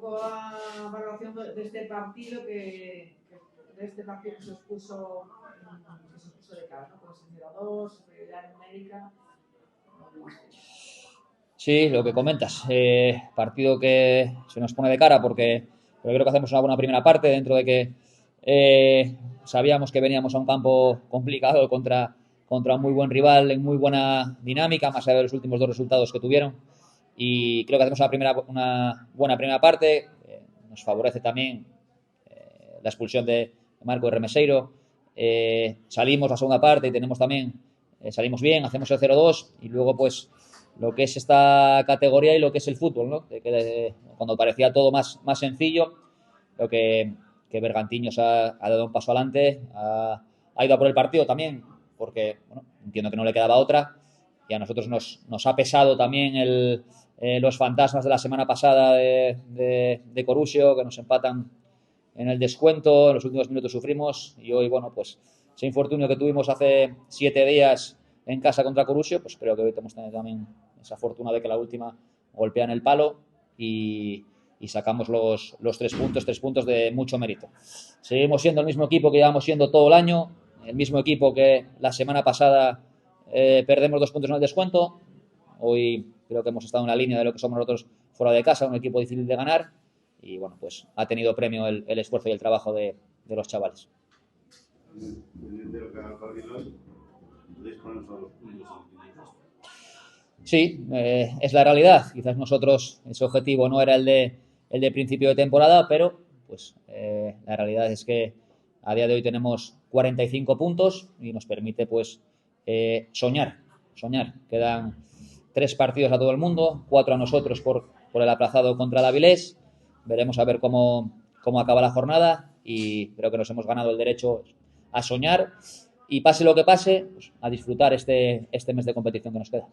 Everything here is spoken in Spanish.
poco a valoración de este partido que se os puso de cara, ¿no? Con el 0-2, superioridad numérica. Sí, lo que comentas. Partido que se nos pone de cara porque creo que hacemos una buena primera parte dentro de que sabíamos que veníamos a un campo complicado contra un muy buen rival en muy buena dinámica, más allá de los últimos 2 resultados que tuvieron. Y creo que hacemos una buena primera parte. Nos favorece también la expulsión de Marco de Remeseiro. Salimos la segunda parte y tenemos también, salimos bien, hacemos el 0-2 y luego pues lo que es esta categoría y lo que es el fútbol, ¿no? Cuando parecía todo más sencillo, creo que Bergantiños ha dado un paso adelante, ha ido a por el partido también, porque bueno, entiendo que no le quedaba otra, y a nosotros nos ha pesado también los fantasmas de la semana pasada de Corusio, que nos empatan en el descuento, en los últimos minutos sufrimos, y hoy, bueno, pues ese infortunio que tuvimos hace 7 días en casa contra Corusio, pues creo que hoy tenemos también esa fortuna de que la última golpea en el palo y sacamos los 3 puntos de mucho mérito. Seguimos siendo el mismo equipo que llevamos siendo todo el año, el mismo equipo que la semana pasada perdemos 2 puntos en el descuento. Hoy creo que hemos estado en la línea de lo que somos nosotros fuera de casa, un equipo difícil de ganar y bueno, pues ha tenido premio el esfuerzo y el trabajo de los chavales. De lo que haga Cardinal, ¿podéis ponernos a los puntos? Sí, es la realidad. Quizás nosotros ese objetivo no era el de principio de temporada, pero pues la realidad es que a día de hoy tenemos 45 puntos y nos permite pues soñar. Quedan 3 partidos a todo el mundo, 4 a nosotros por el aplazado contra el Avilés. Veremos a ver cómo acaba la jornada y creo que nos hemos ganado el derecho a soñar y pase lo que pase, pues, a disfrutar este mes de competición que nos queda.